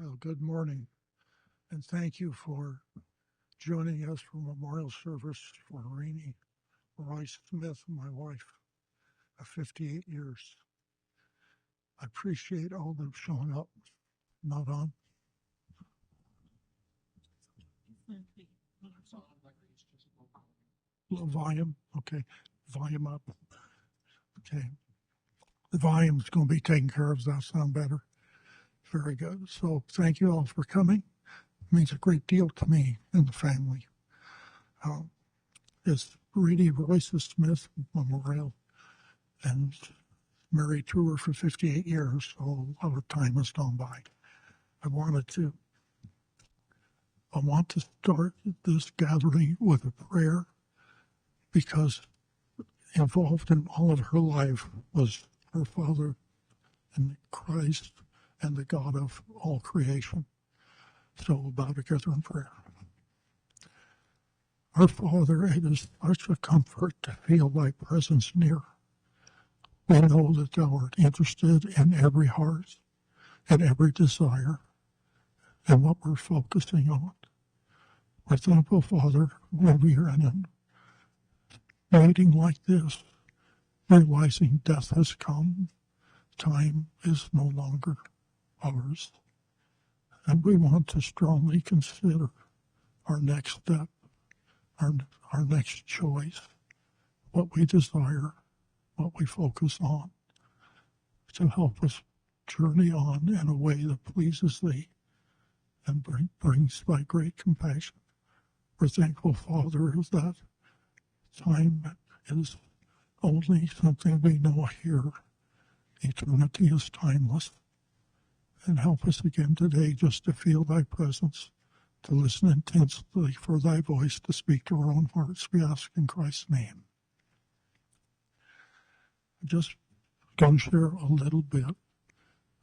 Well, good morning, and thank you for joining us for memorial service for Renie Royce Smith, my wife, of 58 years. I appreciate all that have shown up. Not on. Low volume. Okay. Volume up. Okay. The volume's going to be taken care of. Does that sound better? Very good. So thank you all for coming. It means a great deal to me and the family. It's Renie Royce Smith Memorial, and married to her for 58 years, so a lot of time has gone by. I want to start this gathering with a prayer because involved in all of her life was her Father and Christ and the God of all creation. So we'll bow together in prayer. Our Father, it is such a comfort to feel thy presence near. We know that thou art interested in every heart and every desire and what we're focusing on. We're thankful, Father, when we are in a meeting like this, realizing death has come, time is no longer ours, and we want to strongly consider our next step, our next choice, what we desire, what we focus on, to help us journey on in a way that pleases Thee and brings Thy great compassion. We're thankful, Father, that time is only something we know here. Eternity is timeless. And help us again today just to feel Thy presence, to listen intensely for Thy voice to speak to our own hearts. We ask in Christ's name. I'm just going to share a little bit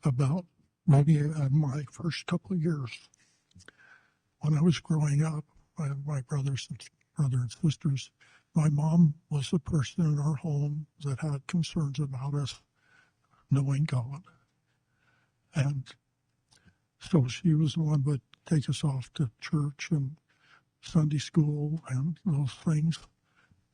about maybe my first couple of years. When I was growing up, my brother and sisters, my mom was the person in our home that had concerns about us knowing God. And so she was the one that would take us off to church and Sunday school and those things.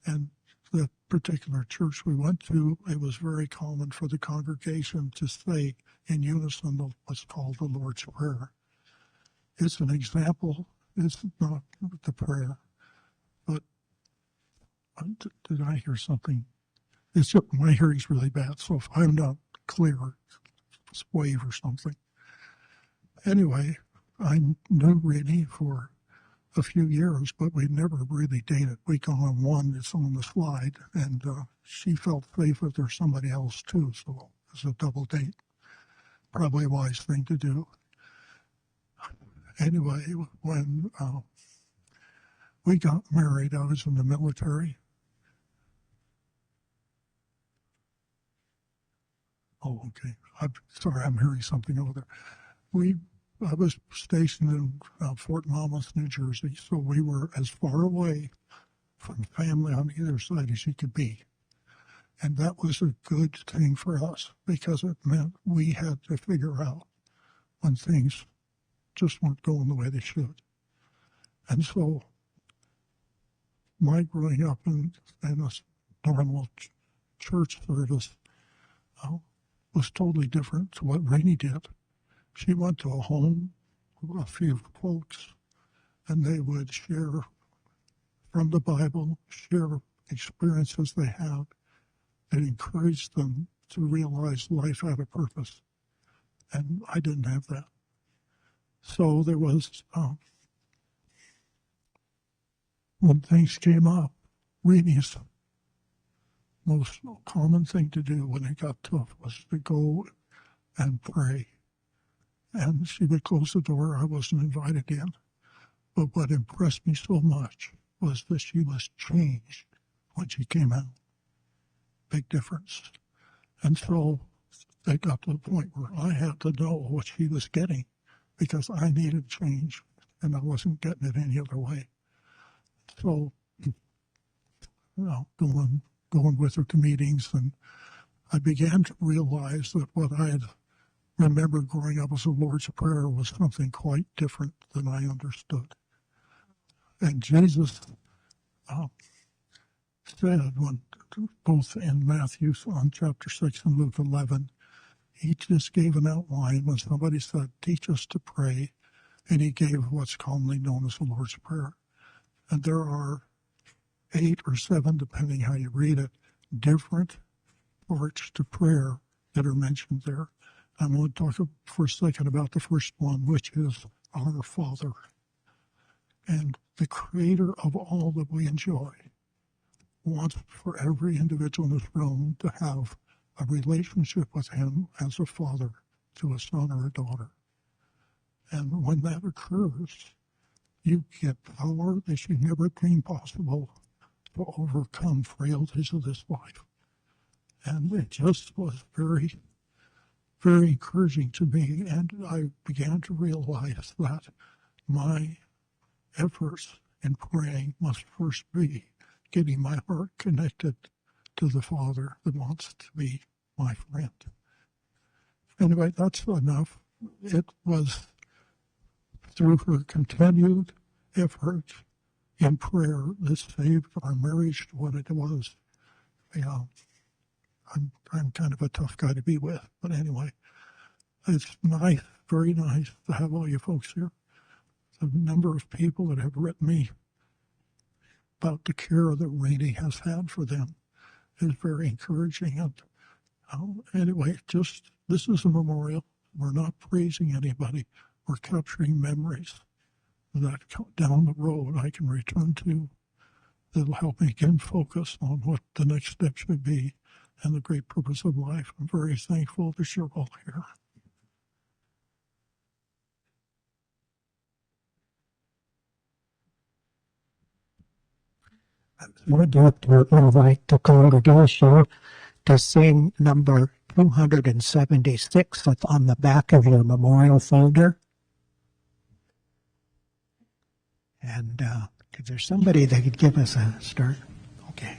And that particular church we went to, it was very common for the congregation to say in unison what's called the Lord's Prayer. It's an example. It's not the prayer. But did I hear something? My hearing's really bad, so if I'm not clear, just wave or something. Anyway, I knew Renie for a few years, but we never really dated. We got on one that's on the slide, and she felt safe if there's somebody else too, so it was a double date. Probably a wise thing to do. Anyway, when we got married, I was in the military. Oh, okay. I'm sorry, I'm hearing something over there. I was stationed in Fort Monmouth, New Jersey, so we were as far away from family on either side as you could be. And that was a good thing for us because it meant we had to figure out when things just weren't going the way they should. And so my growing up in a normal church service was totally different to what Renie did. She went to a home with a few folks, and they would share from the Bible, share experiences they had, and encourage them to realize life had a purpose. And I didn't have that. So there was, when things came up, Renie's most common thing to do when it got tough was to go and pray. And she would close the door. I wasn't invited in. But what impressed me so much was that she was changed when she came out. Big difference. And so it got to the point where I had to know what she was getting because I needed change and I wasn't getting it any other way. So, going with her to meetings, and I began to realize that what I had remember growing up as the Lord's Prayer was something quite different than I understood. And Jesus said, when both in Matthew on chapter 6 and Luke 11, he just gave an outline when somebody said, teach us to pray, and he gave what's commonly known as the Lord's Prayer. And there are 8 or 7, depending how you read it, different parts to prayer that are mentioned there. I'm going to talk for a second about the first one, which is our Father. And the Creator of all that we enjoy wants for every individual in this room to have a relationship with Him as a father to a son or a daughter. And when that occurs, you get power that you never dreamed possible to overcome frailties of this life. And it just was very, very encouraging to me. And I began to realize that my efforts in praying must first be getting my heart connected to the Father that wants to be my friend. Anyway, that's enough. It was through her continued effort in prayer that saved our marriage to what it was. Yeah, I'm kind of a tough guy to be with, but anyway, it's nice, very nice to have all you folks here. The number of people that have written me about the care that Renie has had for them is very encouraging. And anyway, this is a memorial. We're not praising anybody. We're capturing memories that down the road I can return to that'll help me again focus on what the next step should be and the great purpose of life. I'm very thankful that you're all here. Would like to invite the congregation to sing number 276 that's on the back of your memorial folder. And is there somebody that could give us a start? Okay.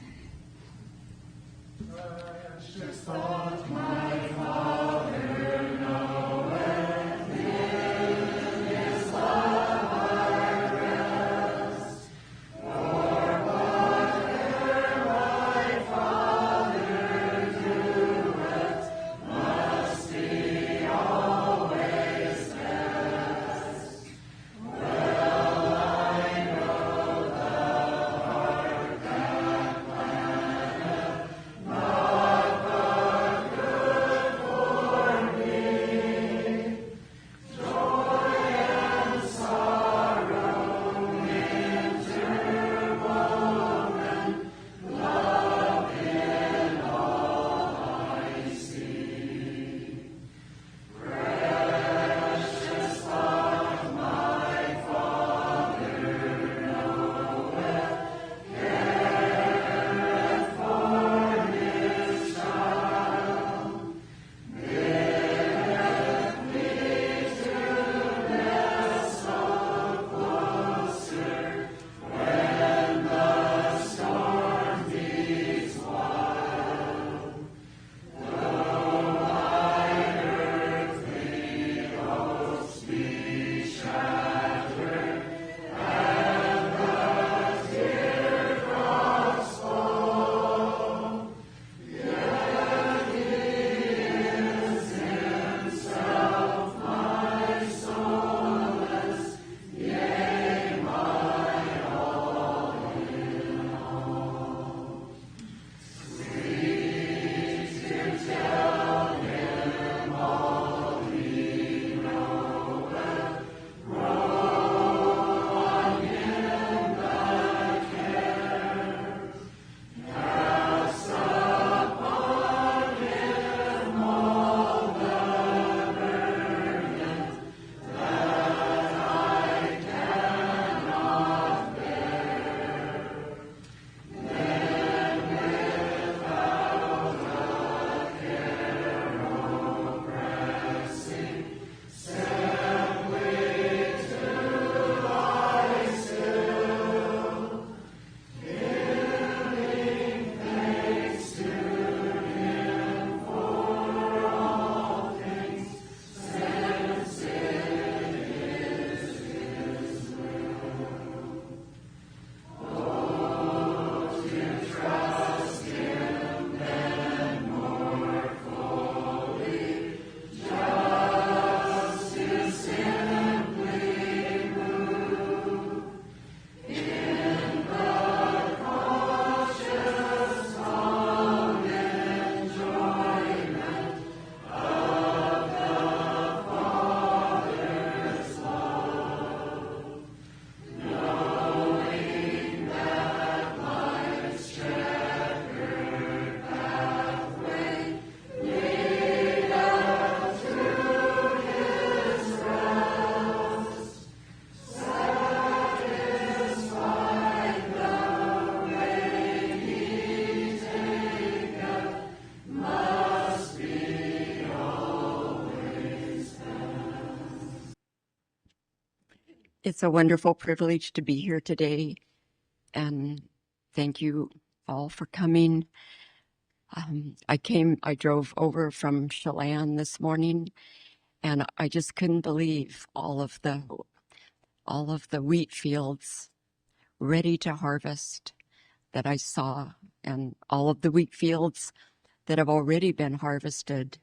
It's a wonderful privilege to be here today, and thank you all for coming. I drove over from Chelan this morning, and I just couldn't believe all of the wheat fields ready to harvest that I saw, and all of the wheat fields that have already been harvested.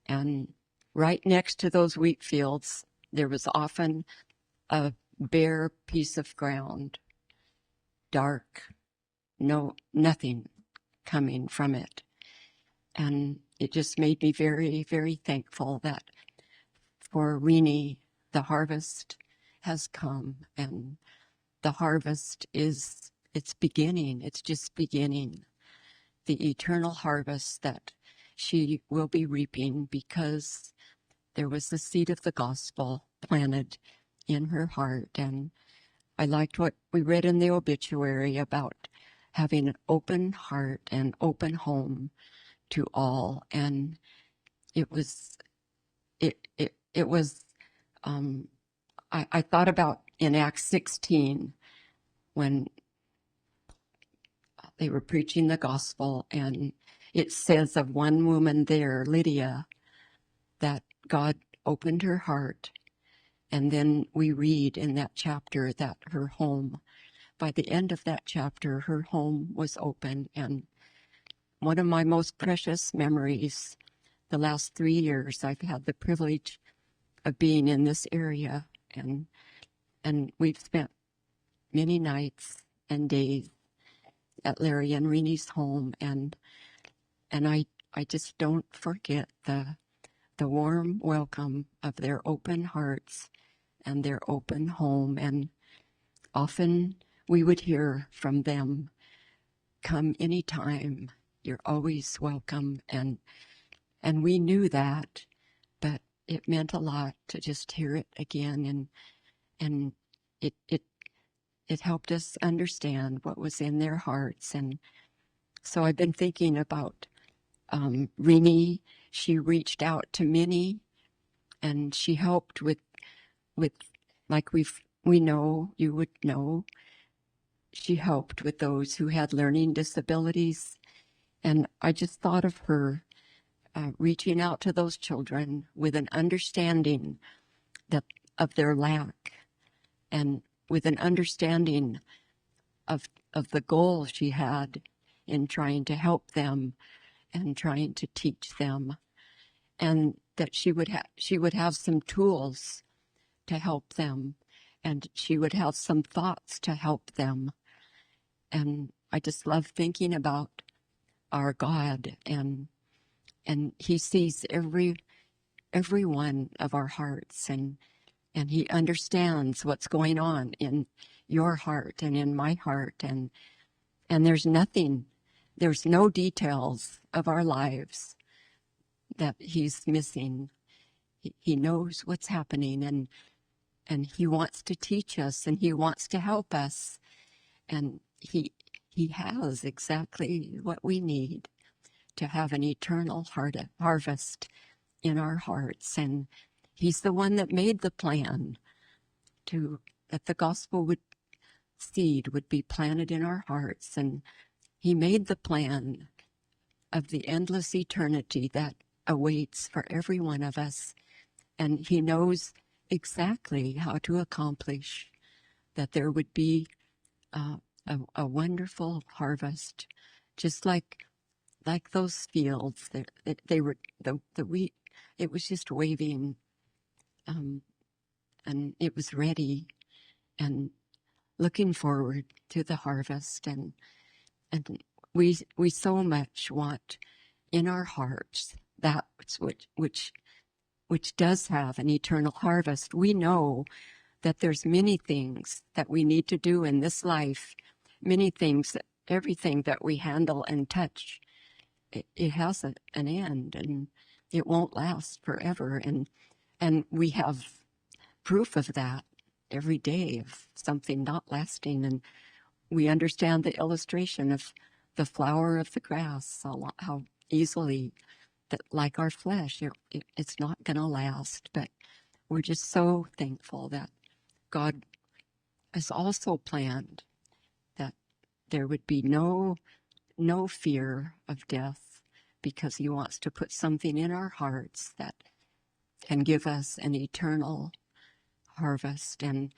And right next to those wheat fields, there was often a bare piece of ground, dark, nothing coming from it. And it just made me very, very thankful that for Renie, the harvest has come, and the harvest it's beginning. It's just beginning. The eternal harvest that she will be reaping because there was the seed of the gospel planted in her heart. And I liked what we read in the obituary about having an open heart and open home to all. And it was, it was, I thought about in Acts 16 when they were preaching the gospel, and it says of one woman there, Lydia, that God opened her heart. And then we read in that chapter that her home, by the end of that chapter, her home was open. And one of my most precious memories, the last 3 years, I've had the privilege of being in this area, and we've spent many nights and days at Larry and Renie's home, and I just don't forget the warm welcome of their open hearts and their open home. And often we would hear from them, "Come anytime, you're always welcome." And we knew that, but it meant a lot to just hear it again, and it helped us understand what was in their hearts. And so I've been thinking about Renie. She reached out to many, and she helped with like we know, you would know, she helped with those who had learning disabilities. And I just thought of her reaching out to those children with an understanding of their lack, and with an understanding of the goal she had in trying to help them and trying to teach them, and that she would have some tools to help them, and she would have some thoughts to help them. And I just love thinking about our God, and he sees every one of our hearts, and he understands what's going on in your heart and in my heart, and there's no details of our lives that he's missing. He knows what's happening, and he wants to teach us, and he wants to help us, and he has exactly what we need to have an eternal harvest in our hearts. And he's the one that made the plan that the gospel seed would be planted in our hearts. And he made the plan of the endless eternity that awaits for every one of us. And he knows exactly how to accomplish that there would be a wonderful harvest, just like those fields. They were the wheat. It was just waving, and it was ready, and looking forward to the harvest. And we so much want in our hearts that which does have an eternal harvest. We know that there's many things that we need to do in this life, many things, everything that we handle and touch, it has an end, and it won't last forever. And we have proof of that every day, of something not lasting. And we understand the illustration of the flower of the grass, how easily, that like our flesh, it's not going to last. But we're just so thankful that God has also planned that there would be no fear of death, because he wants to put something in our hearts that can give us an eternal harvest. And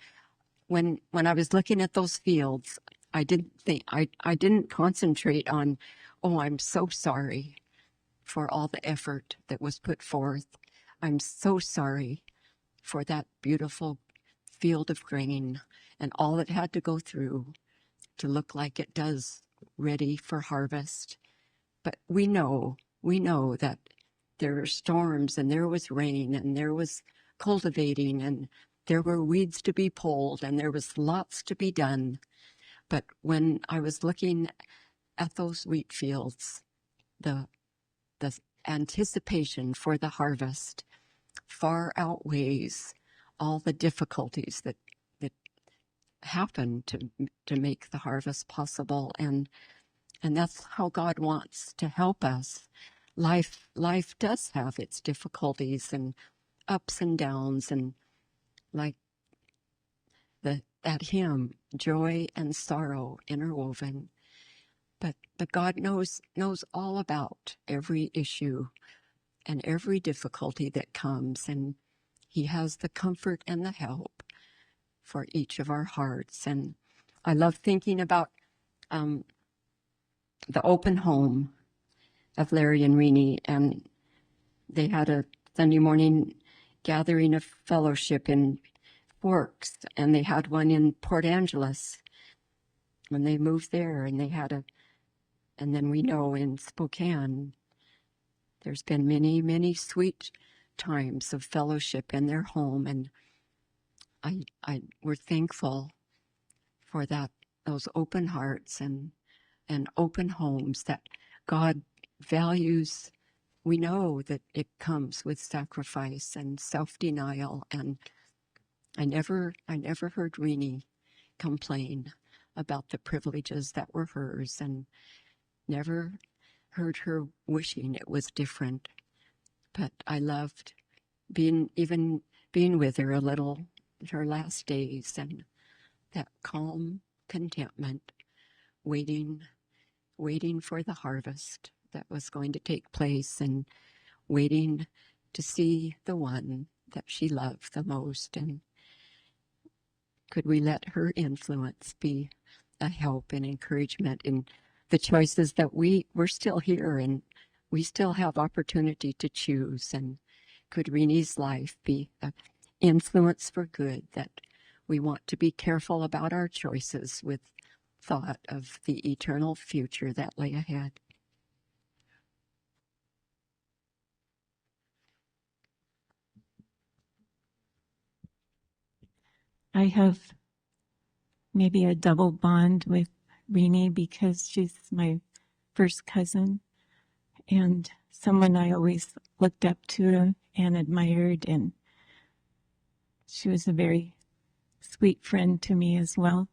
when I was looking at those fields, I didn't concentrate on, oh, I'm so sorry for all the effort that was put forth. I'm so sorry for that beautiful field of grain and all it had to go through to look like it does, ready for harvest. But we know that there were storms, and there was rain, and there was cultivating, and there were weeds to be pulled, and there was lots to be done. But when I was looking at those wheat fields, the anticipation for the harvest far outweighs all the difficulties that happen to make the harvest possible. And that's how God wants to help us. Life does have its difficulties and ups and downs, and like that hymn, joy and sorrow interwoven. But God knows all about every issue and every difficulty that comes, and he has the comfort and the help for each of our hearts. And I love thinking about the open home of Larry and Renie, and they had a Sunday morning gathering of fellowship in Forks, and they had one in Port Angeles when they moved there, and they had and then we know in Spokane, there's been many, many sweet times of fellowship in their home, and we're thankful for those open hearts and open homes that God values. We know that it comes with sacrifice and self-denial, and I never heard Renie complain about the privileges that were hers, and never heard her wishing it was different. But I loved being with her a little in her last days, and that calm contentment, waiting for the harvest that was going to take place, and waiting to see the one that she loved the most. And could we let her influence be a help and encouragement in the choices that we're still here, and we still have opportunity to choose? And could Renie's life be an influence for good, that we want to be careful about our choices with thought of the eternal future that lay ahead? I have maybe a double bond with Renie because she's my first cousin and someone I always looked up to and admired, and she was a very sweet friend to me as well.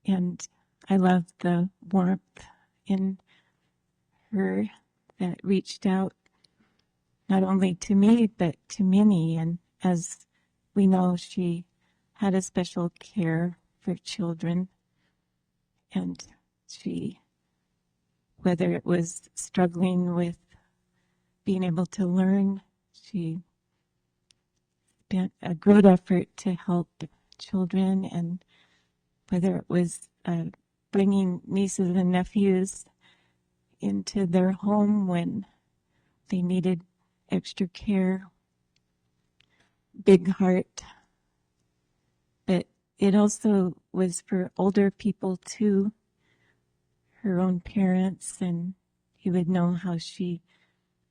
And I love the warmth in her that reached out not only to me but to many. And as we know, she had a special care for children, and she, whether it was struggling with being able to learn, she spent a great effort to help children, and whether it was bringing nieces and nephews into their home when they needed extra care. Big heart. But it also was for older people too, her own parents, and you would know how she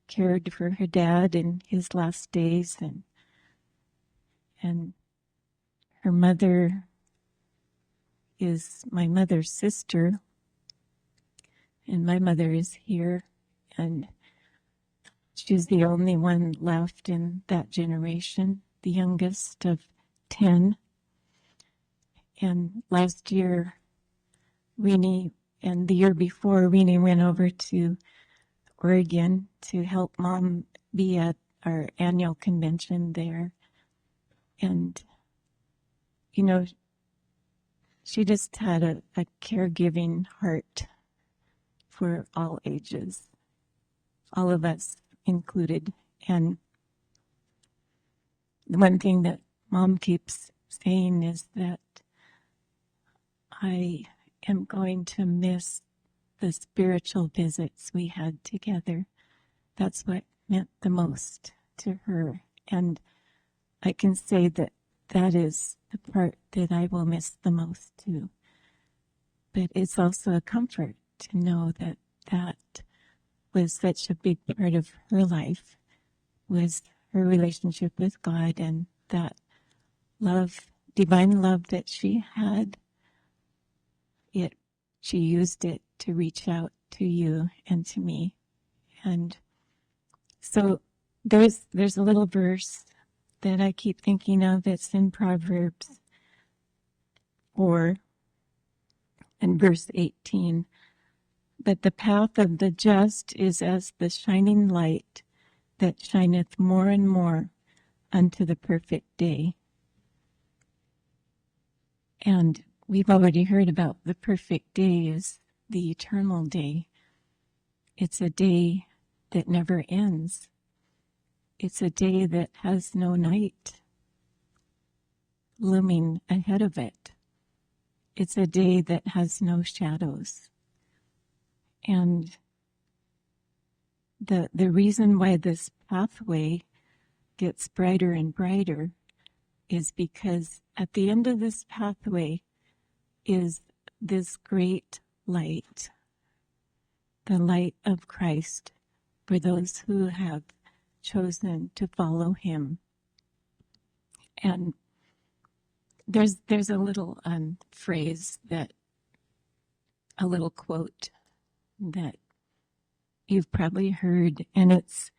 cared for her dad in his last days, and her mother is my mother's sister, and my mother is here, and she's the only one left in that generation, the youngest of 10. And last year, Renie, and the year before, Renie went over to Oregon to help Mom be at our annual convention there. And you know, she just had a caregiving heart for all ages, all of us included. And the one thing that Mom keeps saying is that I am going to miss the spiritual visits we had together. That's what meant the most to her. And I can say that that is the part that I will miss the most too. But it's also a comfort to know that that was such a big part of her life, was her relationship with God, and that love, divine love that she had, she used it to reach out to you and to me. And so there's a little verse that I keep thinking of. It's in Proverbs 4 and verse 18. But the path of the just is as the shining light that shineth more and more unto the perfect day. And we've already heard about the perfect day is the eternal day. It's a day that never ends. It's a day that has no night looming ahead of it. It's a day that has no shadows. And the reason why this pathway gets brighter and brighter is because at the end of this pathway is this great light, the light of Christ for those who have chosen to follow him. And there's a little phrase that, a little quote that you've probably heard, and it's,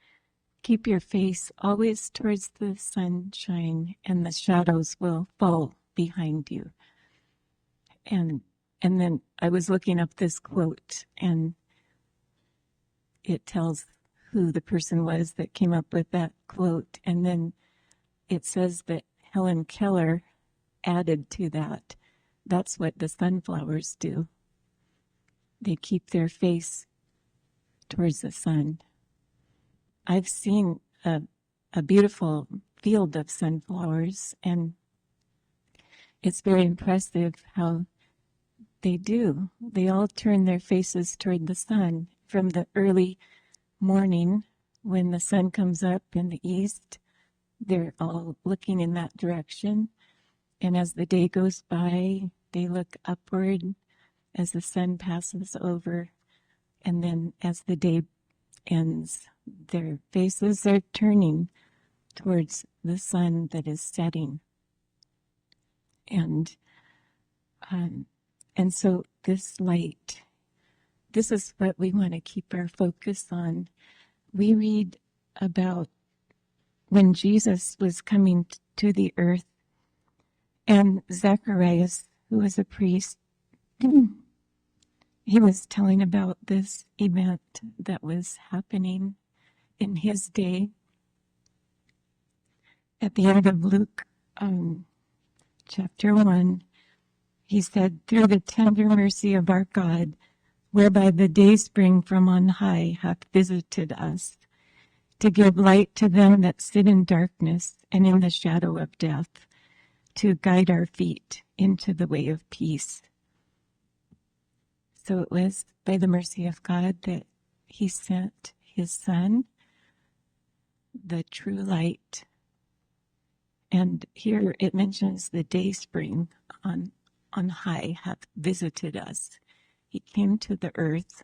keep your face always towards the sunshine and the shadows will fall behind you. And then I was looking up this quote, and it tells who the person was that came up with that quote. And then it says that Helen Keller added to that. That's what the sunflowers do. They keep their face towards the sun. I've seen a beautiful field of sunflowers, and it's very impressive how they do. They all turn their faces toward the sun from the early morning when the sun comes up in the east. They're all looking in that direction. And as the day goes by, they look upward as the sun passes over. And then as the day ends, their faces are turning towards the sun that is setting. And so this light, this is what we want to keep our focus on. We read about when Jesus was coming to the earth, and Zacharias, who was a priest, he was telling about this event that was happening in his day. At the end of Luke chapter 1, he said, through the tender mercy of our God, whereby the dayspring from on high hath visited us, to give light to them that sit in darkness and in the shadow of death, to guide our feet into the way of peace. So it was by the mercy of God that he sent his Son, the true light. And here it mentions the dayspring on high hath visited us. He came to the earth.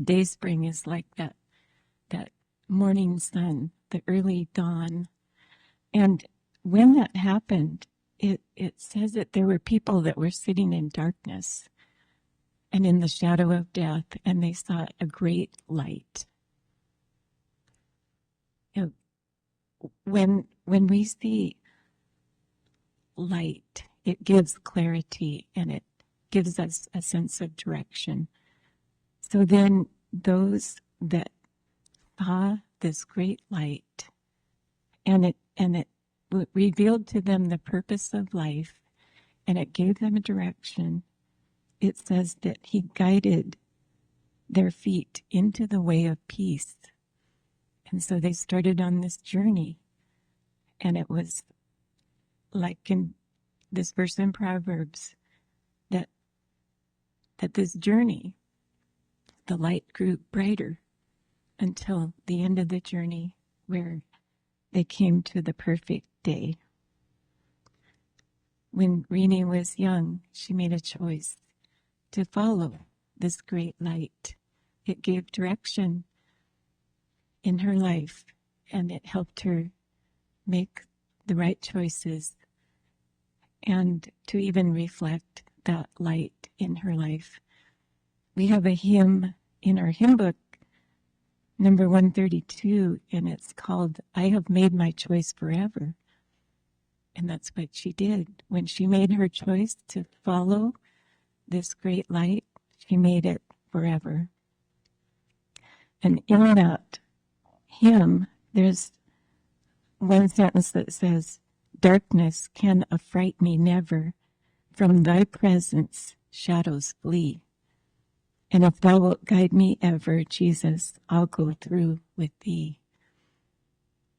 Dayspring is like that morning sun, the early dawn. And when that happened, it says that there were people that were sitting in darkness and in the shadow of death, and they saw a great light. You know, when we see light, it gives clarity and it gives us a sense of direction. So then those that saw this great light, and it revealed to them the purpose of life, and it gave them a direction. It says that he guided their feet into the way of peace. And so they started on this journey. And it was like in this verse in Proverbs, that this journey, the light grew brighter until the end of the journey where they came to the perfect day. When Renie was young, she made a choice to follow this great light. It gave direction in her life, and it helped her make the right choices and to even reflect that light in her life. We have a hymn in our hymn book, number 132, and it's called, I Have Made My Choice Forever. And that's what she did. When she made her choice to follow this great light, she made it forever. And in that hymn, there's one sentence that says, darkness can affright me never, from thy presence shadows flee. And if thou wilt guide me ever, Jesus, I'll go through with thee.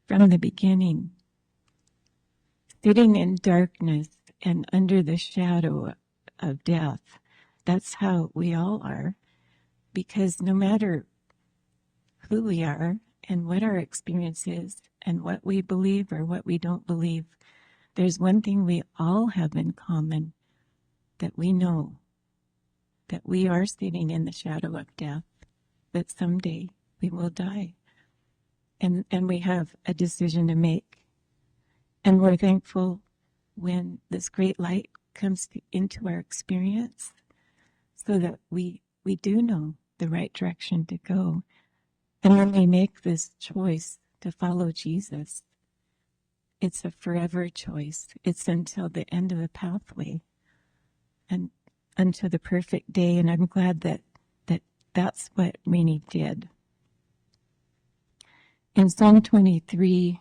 From the beginning, sitting in darkness and under the shadow of death, that's how we all are, because no matter who we are and what our experience is and what we believe or what we don't believe, there's one thing we all have in common, that we know that we are sitting in the shadow of death, that someday we will die. And we have a decision to make. And we're thankful when this great light comes into our experience so that we do know the right direction to go. And when we make this choice to follow Jesus, it's a forever choice. It's until the end of the pathway and until the perfect day. And I'm glad that's what Renie did. In Psalm 23,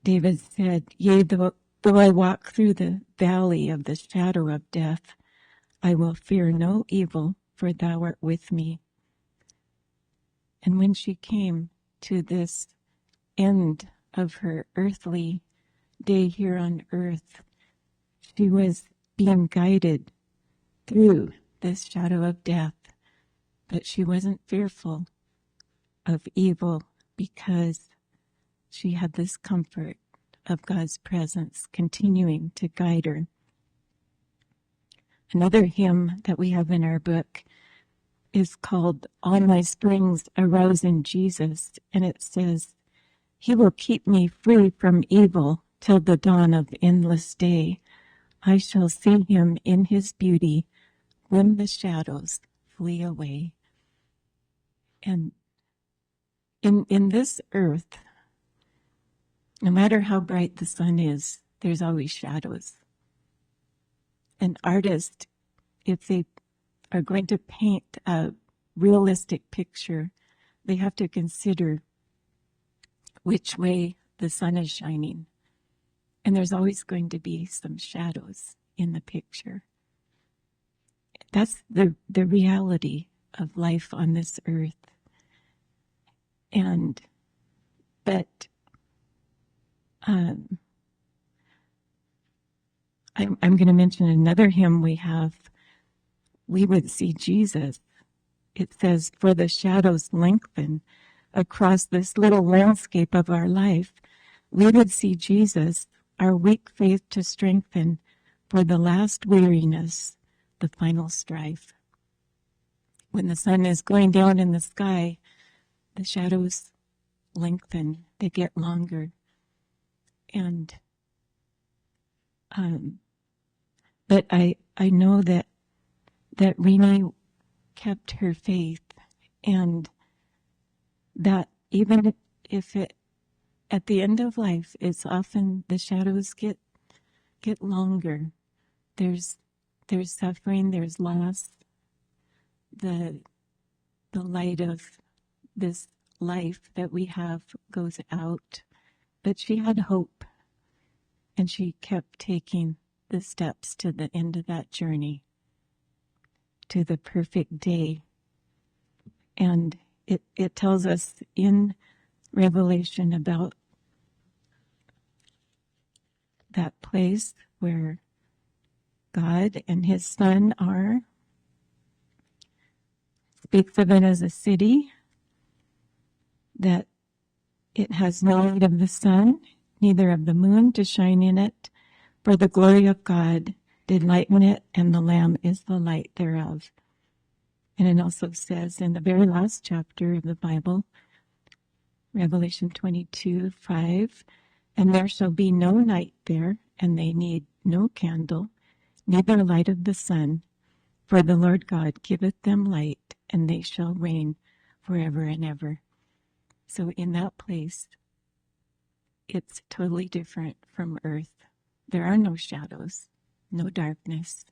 David said, yea, though I walk through the valley of the shadow of death, I will fear no evil, for thou art with me. And when she came to this end of her earthly day here on earth, she was being guided through this shadow of death, but she wasn't fearful of evil because she had this comfort of God's presence continuing to guide her. Another hymn that we have in our book is called All My Springs Arouse in Jesus, and it says, he will keep me free from evil till the dawn of endless day. I shall see him in his beauty when the shadows flee away. And in this earth, no matter how bright the sun is, there's always shadows. An artist, if they are going to paint a realistic picture, they have to consider which way the sun is shining. And there's always going to be some shadows in the picture. That's the reality of life on this earth. But I'm going to mention another hymn we have. We would see Jesus. It says, for the shadows lengthen across this little landscape of our life. We would see Jesus, our weak faith to strengthen for the last weariness, the final strife. When the sun is going down in the sky, the shadows lengthen, they get longer. And but I know that Renie kept her faith, and that even if it at the end of life, it's often the shadows get longer. There's suffering, there's loss. The light of this life that we have goes out. But she had hope And she kept taking the steps to the end of that journey, to the perfect day. And it tells us in Revelation about that place where God and his Son are. Speaks of it as a city, that it has no light of the sun, neither of the moon to shine in it, for the glory of God did lighten it, and the Lamb is the light thereof. And it also says in the very last chapter of the Bible, Revelation 22:5, and there shall be no night there, and they need no candle, neither light of the sun, for the Lord God giveth them light, and they shall reign forever and ever. So in that place, it's totally different from earth. There are no shadows, no darkness.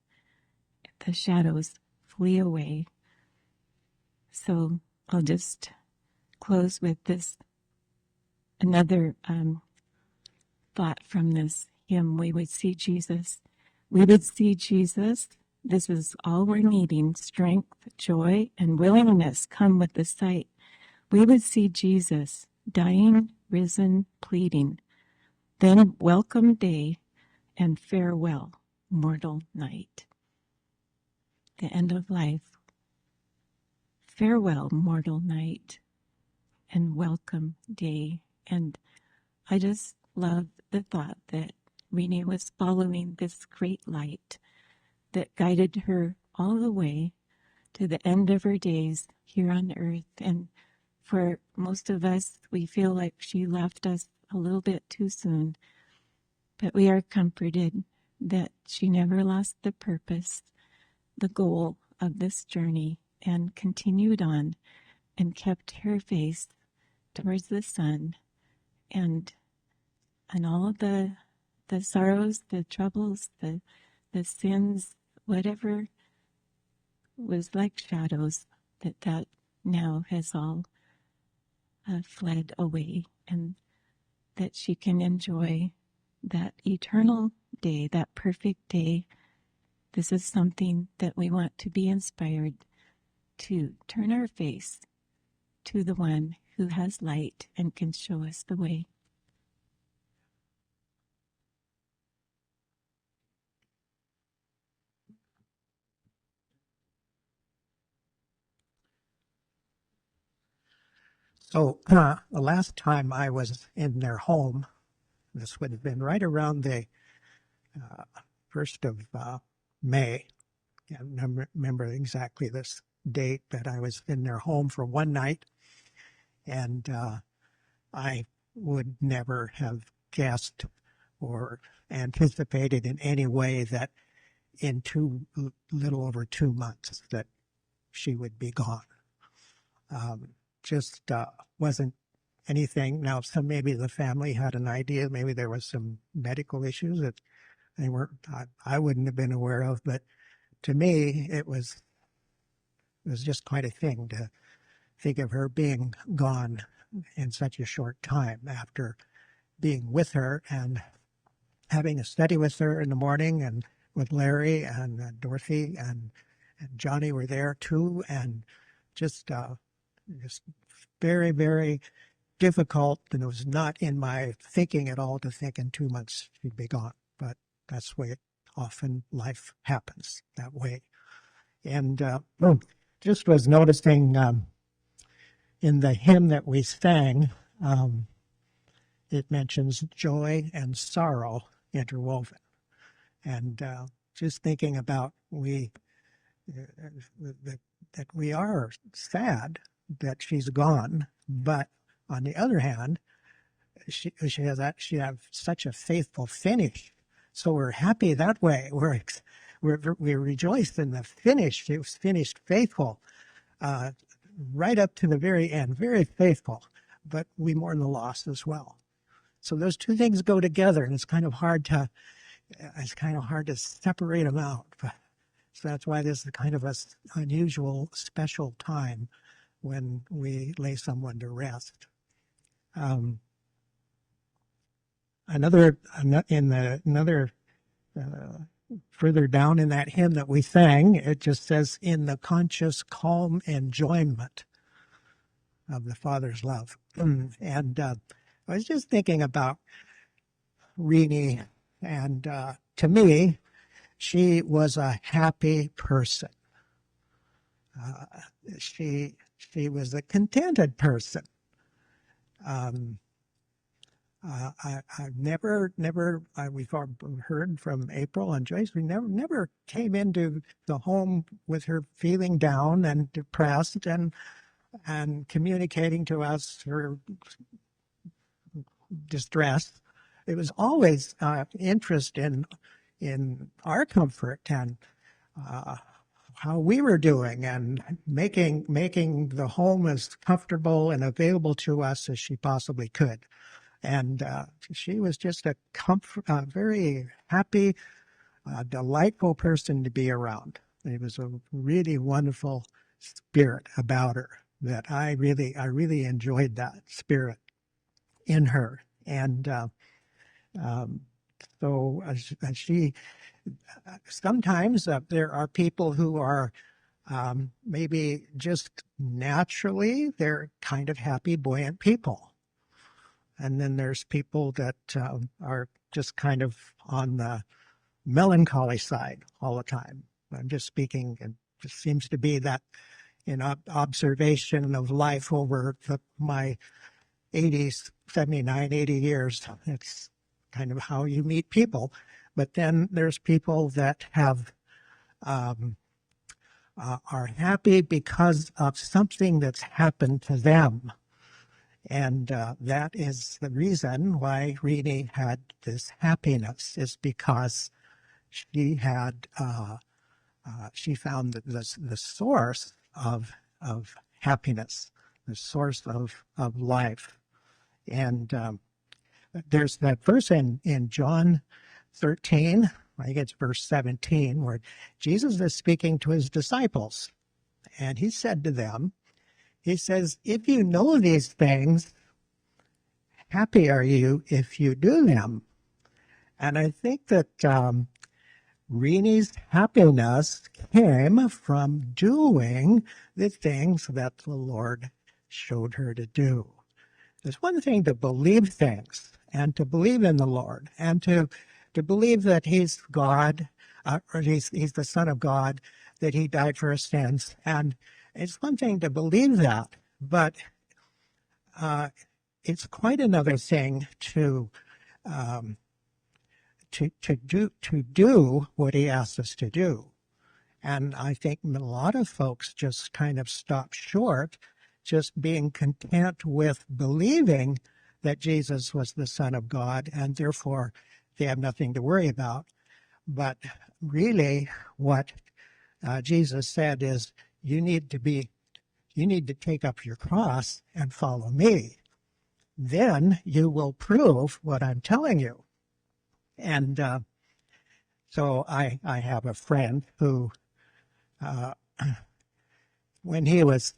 The shadows flee away. So I'll just close with this, another thought from this hymn. We would see Jesus. We would see Jesus. This is all we're needing: strength, joy, and willingness come with the sight. We would see Jesus, dying, risen, pleading. Then welcome day and farewell, mortal night. The end of life. Farewell, mortal night, and welcome day. And I just love the thought that Renie was following this great light that guided her all the way to the end of her days here on earth. And for most of us, we feel like she left us a little bit too soon, but we are comforted that she never lost the purpose, the goal of this journey, and continued on and kept her face towards the sun, and all of the sorrows, the troubles, the sins, whatever was like shadows, that now has all fled away, and that she can enjoy that eternal day, that perfect day. This is something that we want to be inspired to turn our face to the one who has light and can show us the way. So the last time I was in their home, this would have been right around the 1st of May. I can't remember exactly this date, but I was in their home for one night, and I would never have guessed or anticipated in any way that in little over 2 months that she would be gone. Just wasn't anything. Now, maybe the family had an idea. Maybe there was some medical issues that they weren't. I wouldn't have been aware of. But to me, it was just quite a thing to think of her being gone in such a short time after being with her and having a study with her in the morning, and with Larry and Dorothy and Johnny were there too, and just very, very difficult, and it was not in my thinking at all to think in 2 months she'd be gone. But that's the way often life happens that way. And just was noticing in the hymn that we sang, it mentions joy and sorrow interwoven. And just thinking about that we are sad that she's gone, but on the other hand, she has such a faithful finish. So we're happy that way. We rejoice in the finish. She was finished faithful, right up to the very end, very faithful. But we mourn the loss as well. So those two things go together, and it's kind of hard to separate them out. But, so that's why this is kind of an unusual, special time when we lay someone to rest. further down in that hymn that we sang, it just says, in the conscious calm enjoyment of the Father's love. And I was just thinking about Renie, and to me, she was a happy person. She was a contented person. I've never, we've heard from April and Joyce, we never came into the home with her feeling down and depressed and communicating to us her distress. It was always interest in our comfort and how we were doing, and making the home as comfortable and available to us as she possibly could. And she was just a very happy, delightful person to be around. It was a really wonderful spirit about her that I really enjoyed that spirit in her. And so she, sometimes there are people who are maybe just naturally, they're kind of happy, buoyant people. And then there's people that are just kind of on the melancholy side all the time. I'm just speaking, it just seems to be that in observation of life over my 79, 80 years, it's kind of how you meet people. But then there's people that have are happy because of something that's happened to them. And that is the reason why Renie had this happiness, is because she had she found the source of happiness, the source of life. And there's that verse in John 13, I think it's verse 17, where Jesus is speaking to his disciples, and he said to them, he says, if you know these things, happy are you if you do them. And I think that Renie's happiness came from doing the things that the Lord showed her to do. It's one thing to believe things and to believe in the Lord and to believe that he's God, or he's the Son of God, that he died for our sins. And it's one thing to believe that, but it's quite another thing to do what he asks us to do. And I think a lot of folks just kind of stop short, just being content with believing that Jesus was the Son of God, and therefore they have nothing to worry about. But really what Jesus said is, you need to take up your cross and follow me. Then you will prove what I'm telling you. And so I have a friend who, when he was,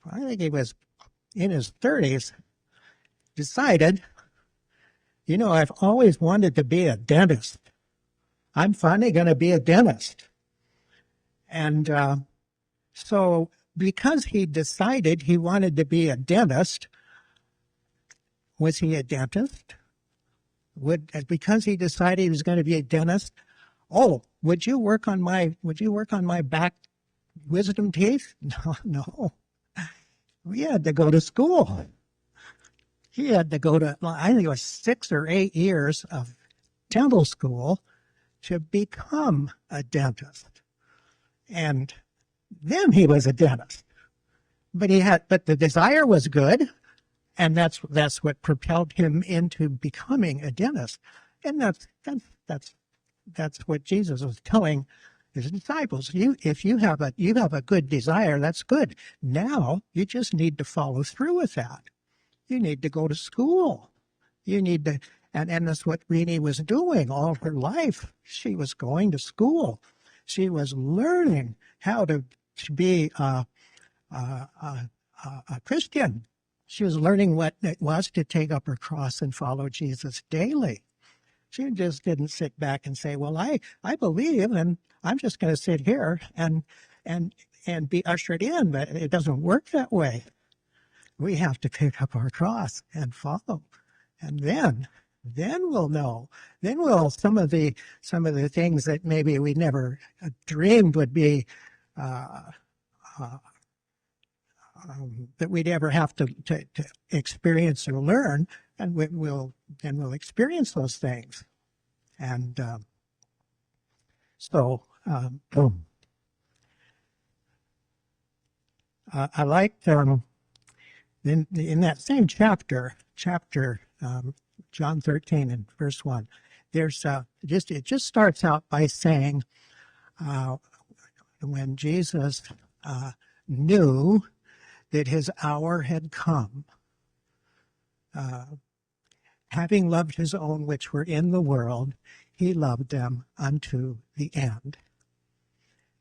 I think he was in his 30s, decided, I've always wanted to be a dentist. I'm finally going to be a dentist. And so because he decided he wanted to be a dentist, was he a dentist? Because he decided he was going to be a dentist, would you work on my back wisdom teeth? No. We had to go to school. He had to go to, I think it was 6 or 8 years of dental school to become a dentist. And then he was a dentist. But the desire was good, and that's what propelled him into becoming a dentist. And that's what Jesus was telling his disciples. If you have a good desire, that's good. Now you just need to follow through with that. You need to go to school. You need to, and that's what Renie was doing all her life. She was going to school. She was learning how to be a Christian. She was learning what it was to take up her cross and follow Jesus daily. She just didn't sit back and say, well, I believe, and I'm just going to sit here and be ushered in. But it doesn't work that way. We have to pick up our cross and follow. And then we'll know. Then we'll, some of the things that maybe we never dreamed would be, that we'd ever have to experience or learn, and we'll experience those things. And I liked in that same chapter, John 13 and verse 1. There's it just starts out by saying when Jesus knew that his hour had come, having loved his own which were in the world, he loved them unto the end.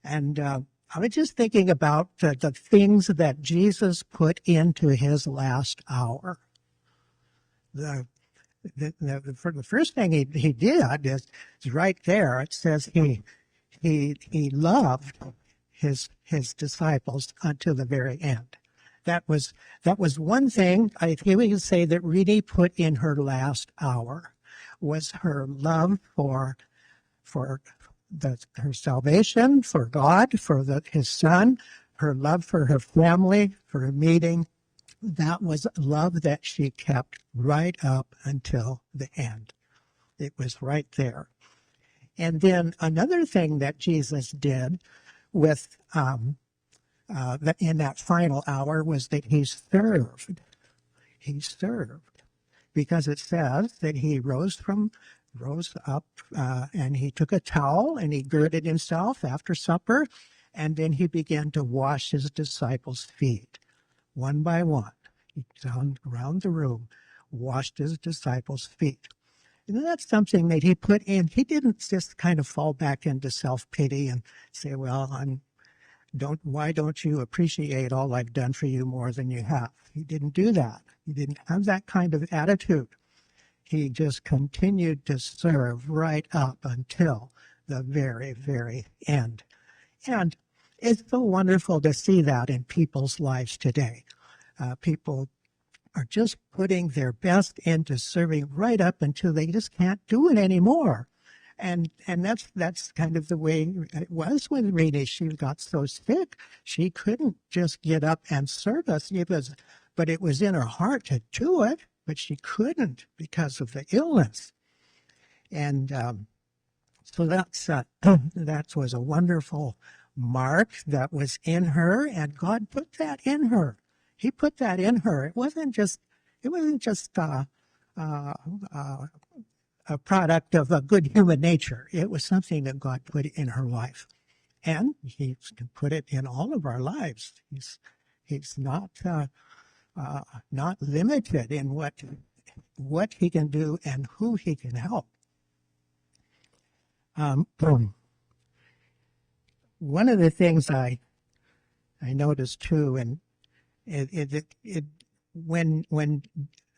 And I was just thinking about the things that Jesus put into his last hour. The first thing he did is right there. It says he loved his disciples until the very end. That was one thing I think we can say that Renie put in her last hour, was her love for her salvation, for God, for his son, her love for her family, for her meeting. That was love that she kept right up until the end. It was right there. And then another thing that Jesus did with in that final hour was that he served. He served, because it says that he rose up and he took a towel and he girded himself after supper, and then he began to wash his disciples' feet one by one. He down around the room, washed his disciples' feet. And that's something that he put in. He didn't just kind of fall back into self-pity and say, well, why don't you appreciate all I've done for you more than you have? He didn't do that. He didn't have that kind of attitude. He just continued to serve right up until the very, very end. And it's so wonderful to see that in people's lives today. People are just putting their best into serving right up until they just can't do it anymore. And that's kind of the way it was with Renie. She got so sick, she couldn't just get up and serve us. But it was in her heart to do it, but she couldn't because of the illness. And so that was a wonderful mark that was in her, and God put that in her. He put that in her. It wasn't just a product of a good human nature. It was something that God put in her life, and He can put it in all of our lives. He's not limited in what He can do and who He can help. One of the things I noticed too, and when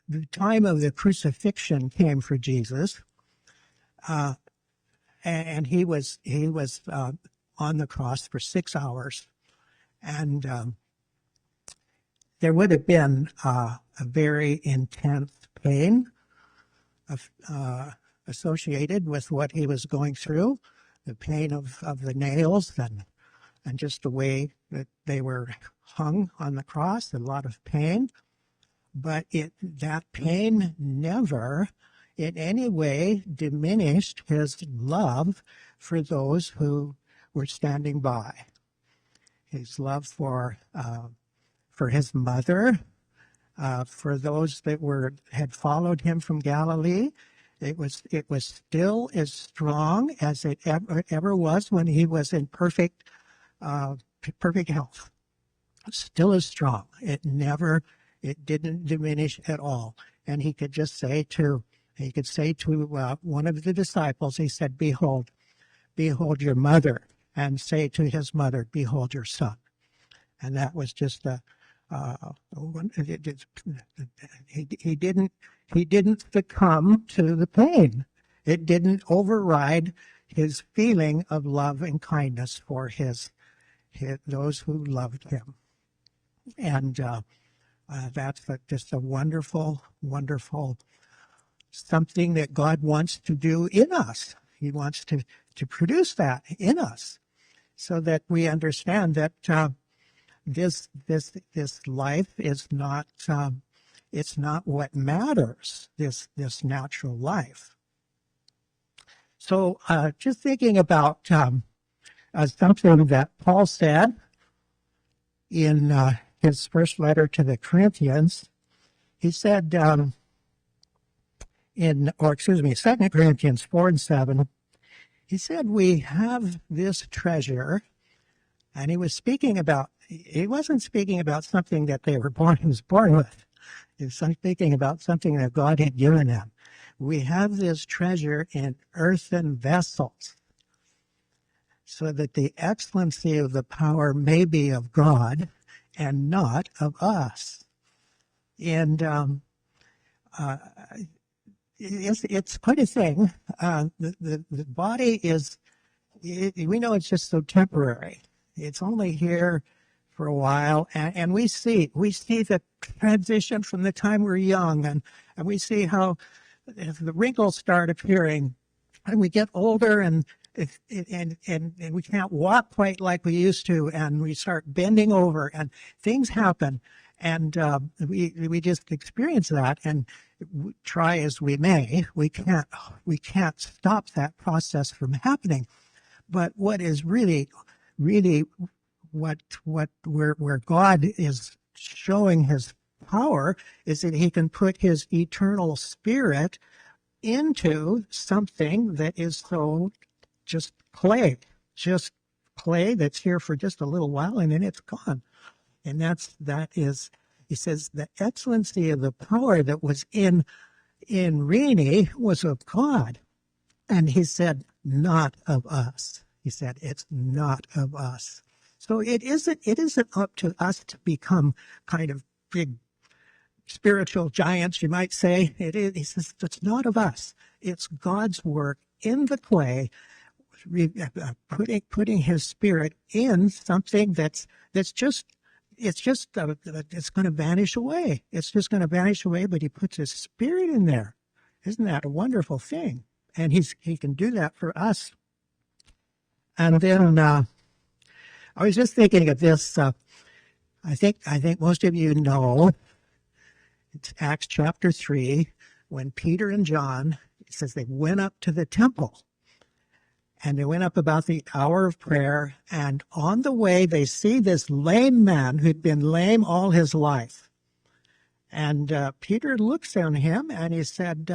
the time of the crucifixion came for Jesus, and he was on the cross for 6 hours, and there would have been a very intense pain associated with what he was going through, the pain of the nails and just the way that they were hung on the cross, a lot of pain. But that pain never in any way diminished his love for those who were standing by. His love for his mother, for those that had followed him from Galilee. It was still as strong as it ever was when he was in perfect health. Still as strong. It didn't diminish at all. And he could say to one of the disciples, he said, behold your mother, and say to his mother, behold your son. And that was just a he didn't succumb to the pain. It didn't override his feeling of love and kindness for those who loved him. And that's just a wonderful, wonderful something that God wants to do in us. He wants to produce that in us, so that we understand that this life is not it's not what matters. This natural life. So just thinking about something that Paul said in his first letter to the Corinthians. He said 2 Corinthians 4:7, he said, we have this treasure, and he wasn't speaking about something that he was born with. He was speaking about something that God had given them. We have this treasure in earthen vessels, so that the excellency of the power may be of God and not of us. And it's quite a thing. The body is, we know it's just so temporary. It's only here for a while, and we see the transition from the time we're young, and we see how the wrinkles start appearing, and we get older, and we can't walk quite like we used to, and we start bending over, and things happen, and we just experience that, and try as we may, we can't stop that process from happening. But what is really where God is showing his power is that he can put his eternal spirit into something that is so just clay that's here for just a little while, and then it's gone. And that is, he says, the excellency of the power that was in Renie was of God. And he said, not of us. He said, it's not of us. So it isn't up to us to become kind of big spiritual giants, you might say. It is. He says, it's not of us. It's God's work in the clay, putting his spirit in something that's just it's going to vanish away. It's just going to vanish away, but he puts his spirit in there. Isn't that a wonderful thing? And he can do that for us. And then I was just thinking of this. I think most of you know, it's Acts chapter 3, when Peter and John, it says they went up to the temple. And they went up about the hour of prayer, and on the way they see this lame man who'd been lame all his life. And Peter looks on him, and he said,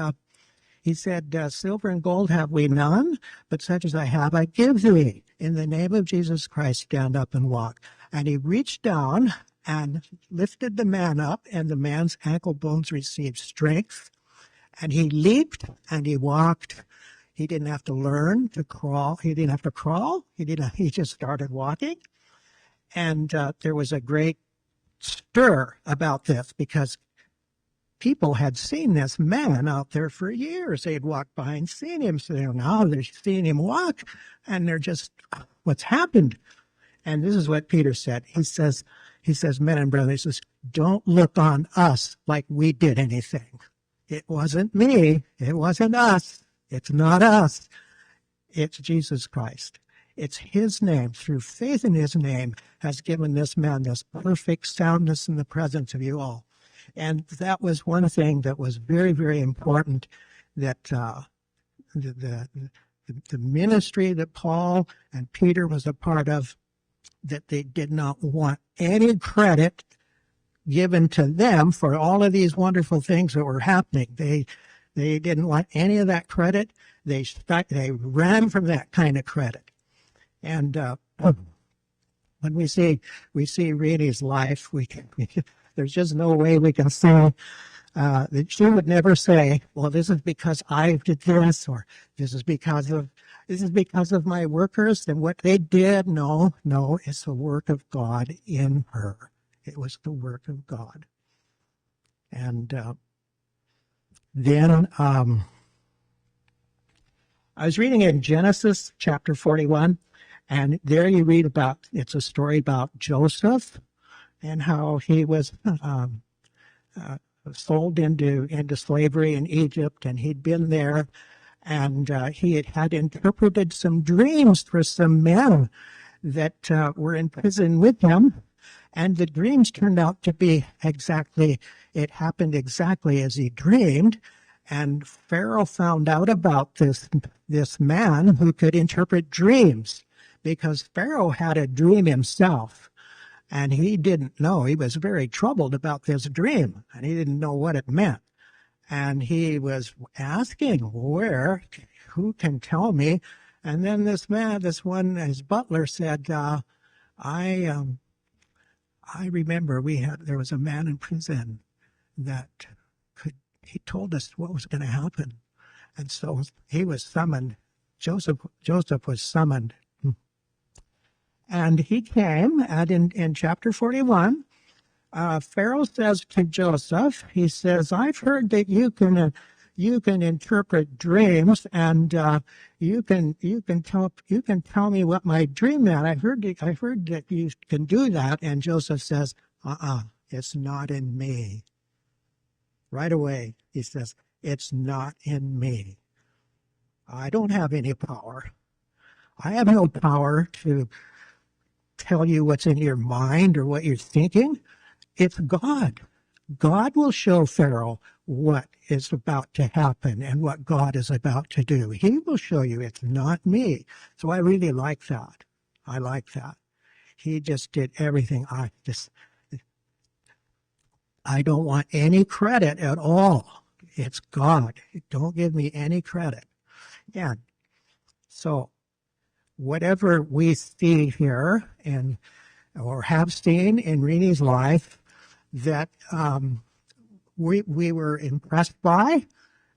silver and gold have we none, but such as I have I give thee. In the name of Jesus Christ, stand up and walk. And he reached down and lifted the man up, and the man's ankle bones received strength. And he leaped and he walked. He didn't have to learn to crawl. He didn't have to crawl. He just started walking. And there was a great stir about this, because people had seen this man out there for years. They had walked by and seen him. So now they're seeing him walk, and they're just, what's happened? And this is what Peter said. He says, men and brothers, he says, don't look on us like we did anything. It wasn't me. It wasn't us. It's not us. It's Jesus Christ. It's his name, through faith in his name, has given this man this perfect soundness in the presence of you all. And that was one thing that was very, very important, that the ministry that Paul and Peter was a part of, that they did not want any credit given to them for all of these wonderful things that were happening. They didn't want any of that credit. They ran from that kind of credit. And when we see Renie's life, there's just no way we can say that she would never say, well, this is because I did this, or this is because of my workers and what they did. No, it's the work of God in her. It was the work of God. And then I was reading in Genesis chapter 41, and there you read about, it's a story about Joseph and how he was sold into slavery in Egypt, and he'd been there, and he had interpreted some dreams for some men that were in prison with him, and the dreams turned out to be exactly, it happened exactly as he dreamed, and Pharaoh found out about this man who could interpret dreams, because Pharaoh had a dream himself. And he didn't know. He was very troubled about this dream, and he didn't know what it meant. And he was asking, who can tell me? And then this man, his butler said, I remember there was a man in prison that he told us what was going to happen. And so he was summoned. Joseph was summoned. And he came, and in chapter 41, Pharaoh says to Joseph, he says, I've heard that you can interpret dreams, and you can tell me what my dream meant. I heard that you can do that. And Joseph says, it's not in me. Right away, he says, it's not in me. I don't have any power. I have no power to tell you what's in your mind or what you're thinking. It's God. God will show Pharaoh what is about to happen and what God is about to do. He will show you. It's not me. So I really like that. I like that. He just did everything. I don't want any credit at all. It's God. Don't give me any credit. Yeah. So whatever we see here or have seen in Renie's life that we were impressed by,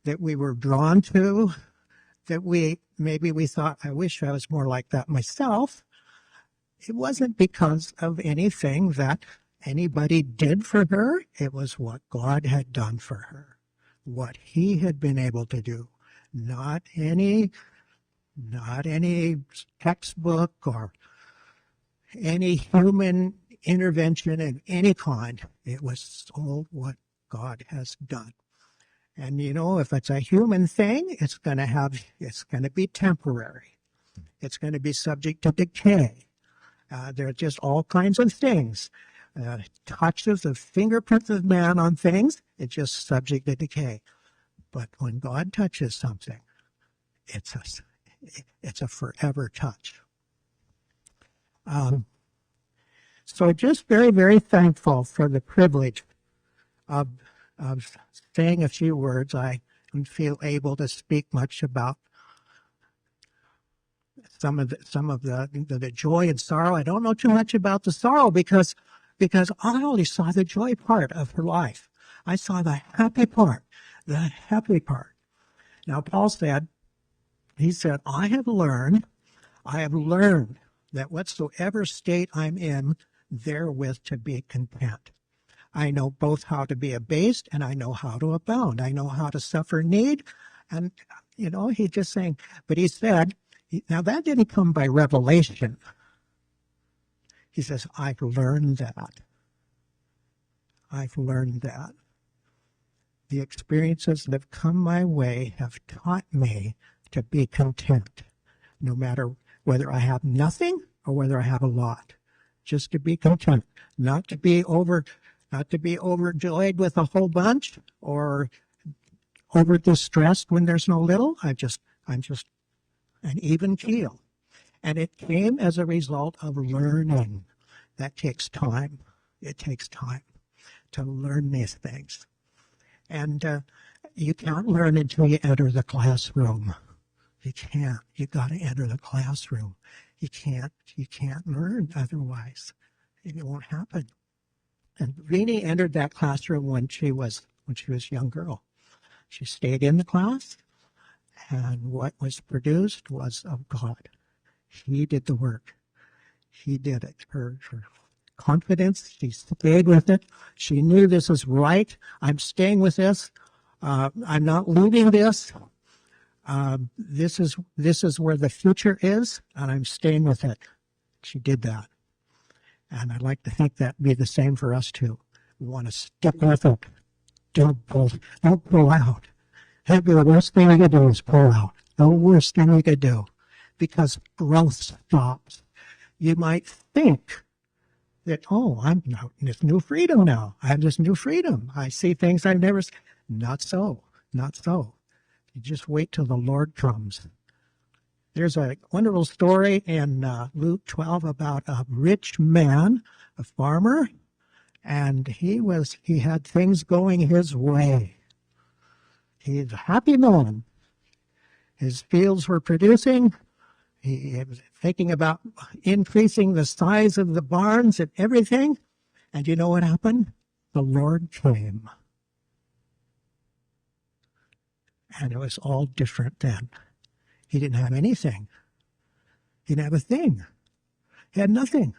that we were drawn to, that we thought, I wish I was more like that myself. It wasn't because of anything that anybody did for her. It was what God had done for her, what he had been able to do, not any textbook or any human intervention of any kind. It was all what God has done. And if it's a human thing, it's going to be temporary. It's going to be subject to decay. There are just all kinds of things. Touches of fingerprints of man on things, it's just subject to decay. But when God touches something, it's a forever touch. So just very, very thankful for the privilege of saying a few words. I don't feel able to speak much about some of the joy and sorrow. I don't know too much about the sorrow because I only saw the joy part of her life. I saw the happy part. Now Paul said, I have learned that whatsoever state I'm in, therewith to be content. I know both how to be abased and I know how to abound. I know how to suffer need. And, he's just saying, but he said, now that didn't come by revelation. He says, I've learned that. The experiences that have come my way have taught me to be content, no matter whether I have nothing or whether I have a lot. Just to be content, not to be overjoyed with a whole bunch or over distressed when there's no little. I'm just an even keel. And it came as a result of learning. That takes time. It takes time to learn these things. And you can't learn until you enter the classroom. You can't. You got to enter the classroom. You can't learn otherwise. It won't happen. And Renie entered that classroom when she was a young girl. She stayed in the class, and what was produced was of God. He did the work. He did it. confidence. She stayed with it. She knew this is right. I'm staying with this. I'm not leaving this. This is where the future is, and I'm staying with it. She did that. And I'd like to think that'd be the same for us too. We want to stick with it. Don't pull out. That'd be the worst thing we could do is pull out. The worst thing we could do. Because growth stops. You might think that, oh, I'm out in this new freedom now. I have this new freedom. I see things I've never seen. Not so. Not so. You just wait till the Lord comes. There's a wonderful story in Luke 12 about a rich man, a farmer, and he had things going his way. He's a happy man. His fields were producing. He was thinking about increasing the size of the barns and everything. And you know what happened? The Lord came. And it was all different then. He didn't have anything. He didn't have a thing. He had nothing.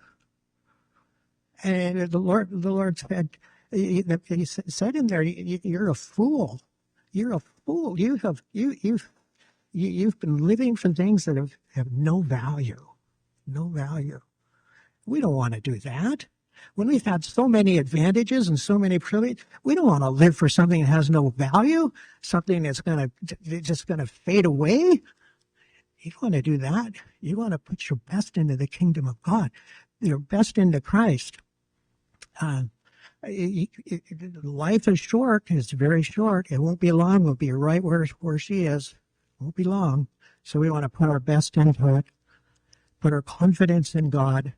And the Lord said, he said in there, you're a fool. You're a fool. You've been living for things that have no value. No value. We don't want to do that. When we've had so many advantages and so many privileges, we don't want to live for something that has no value, something that's just going to fade away. You don't want to do that. You want to put your best into the kingdom of God, your best into Christ. Life is short. It's very short. It won't be long. We'll be right where she is. It won't be long. So we want to put our best into it, put our confidence in God.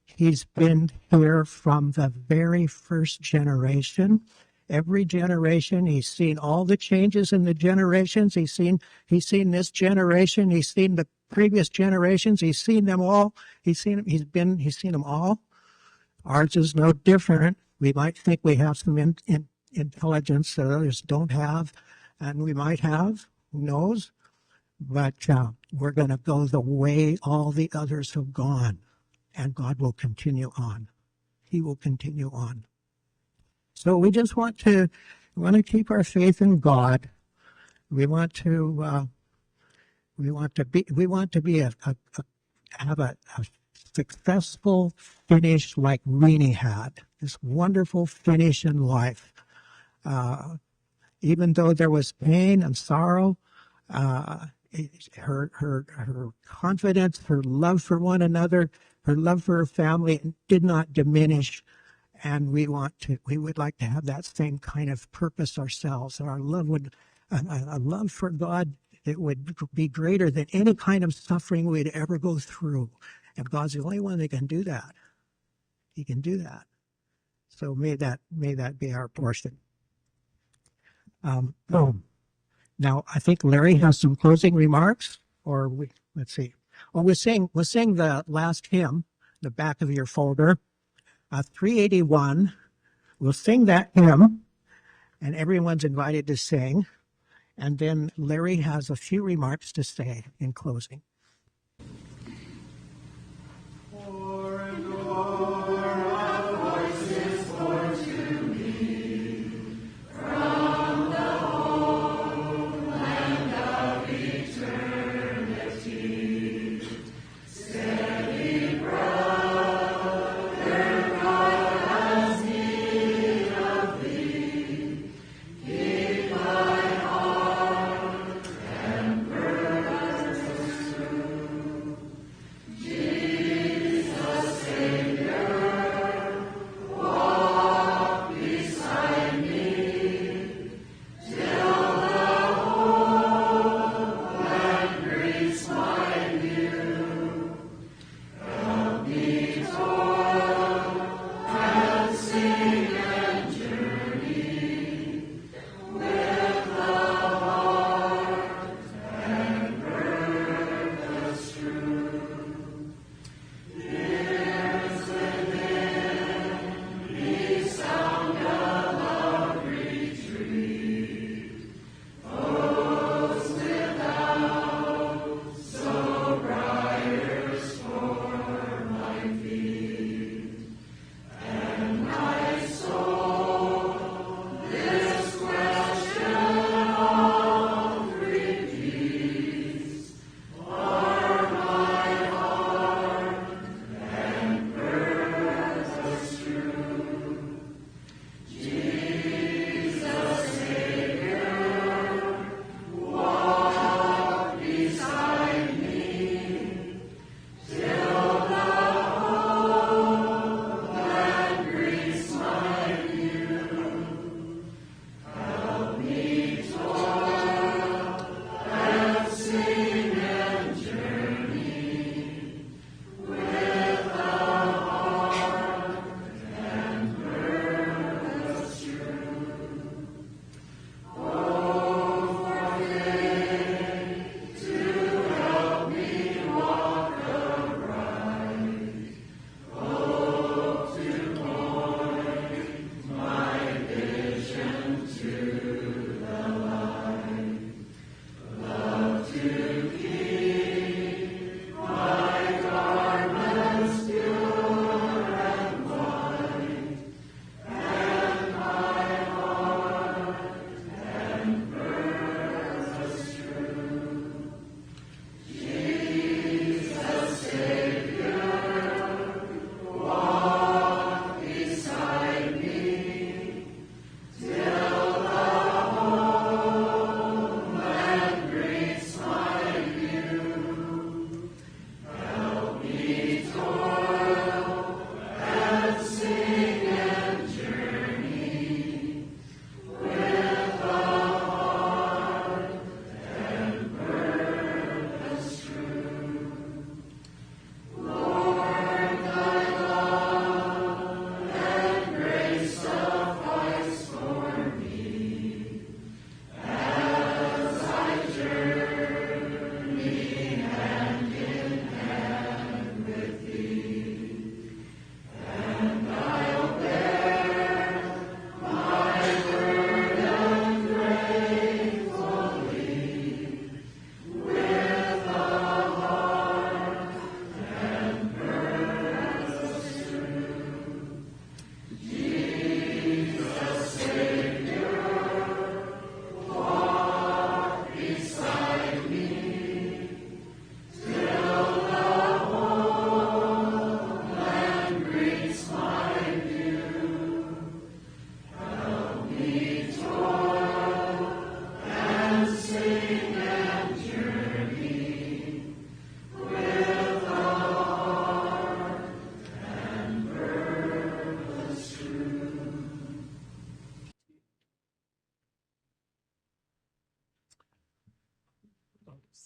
He's been here from the very first generation. Every generation, he's seen all the changes in the generations. He's seen this generation. He's seen the previous generations. He's seen them all. He's seen them all. Ours is no different. We might think we have some intelligence that others don't have, and we might have. Who knows? But we're going to go the way all the others have gone, and God will continue on. He will continue on. So we just want to keep our faith in God. We want to have a successful finish like Renie had. This wonderful finish in life. Even though there was pain and sorrow, her confidence, her love for one another, her love for her family did not diminish. And we would like to have that same kind of purpose ourselves. Our love a love for God that would be greater than any kind of suffering we'd ever go through. And God's the only one that can do that. He can do that. So may that be our portion. Now I think Larry has some closing remarks, or let's see. Well, we'll sing the last hymn, the back of your folder. 381, we'll sing that hymn, and everyone's invited to sing. And then Larry has a few remarks to say in closing.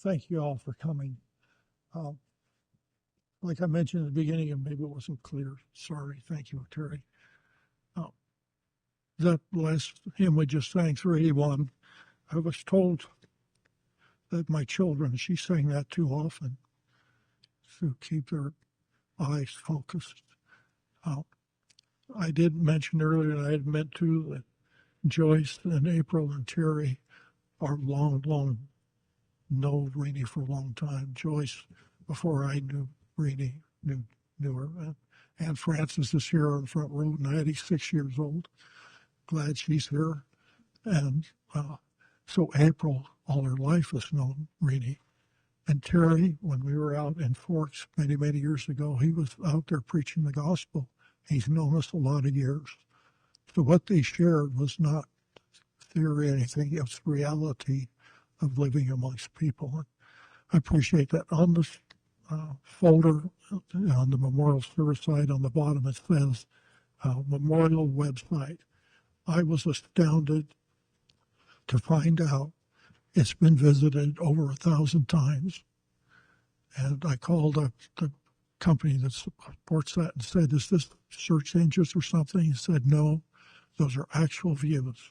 thank you all for coming. Um, like I mentioned at the beginning, and maybe it wasn't clear. Sorry. Thank you, Terry. Uh, that last hymn we just sang, 381, I was told that my children, she sang that too often to keep their eyes focused. I did mention earlier, and I had meant to, that Joyce and April and Terry are long know Renie for a long time. Joyce, before I knew Renie, knew her. And Frances is here on the front row, 96 years old. Glad she's here. And so April, all her life, has known Renie. And Terry, when we were out in Forks many, many years ago, he was out there preaching the gospel. He's known us a lot of years. So what they shared was not theory or anything, it was reality of living amongst people. And I appreciate that. On this folder, on the memorial service side, on the bottom, it says memorial website. I was astounded to find out it's been visited over 1,000 times. And I called up the company that supports that and said, is this search engines or something? He said, no, those are actual views.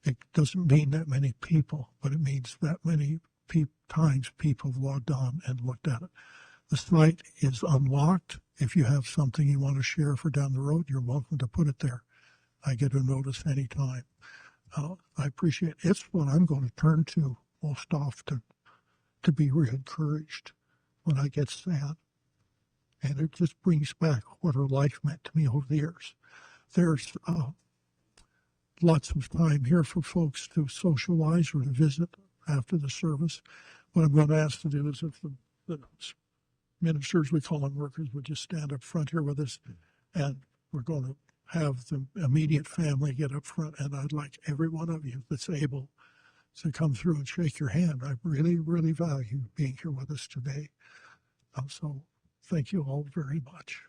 It doesn't mean that many people, but it means that many times people have logged on and looked at it. The site is unlocked. If you have something you want to share for down the road, you're welcome to put it there. I get a notice anytime. I appreciate it. It's what I'm going to turn to most often to be re-encouraged when I get sad. And it just brings back what her life meant to me over the years. There's lots of time here for folks to socialize or to visit after the service. What I'm going to ask to do is if the ministers, we call them workers, would just stand up front here with us, and we're going to have the immediate family get up front, and I'd like every one of you that's able to come through and shake your hand. I really, really value being here with us today. So thank you all very much.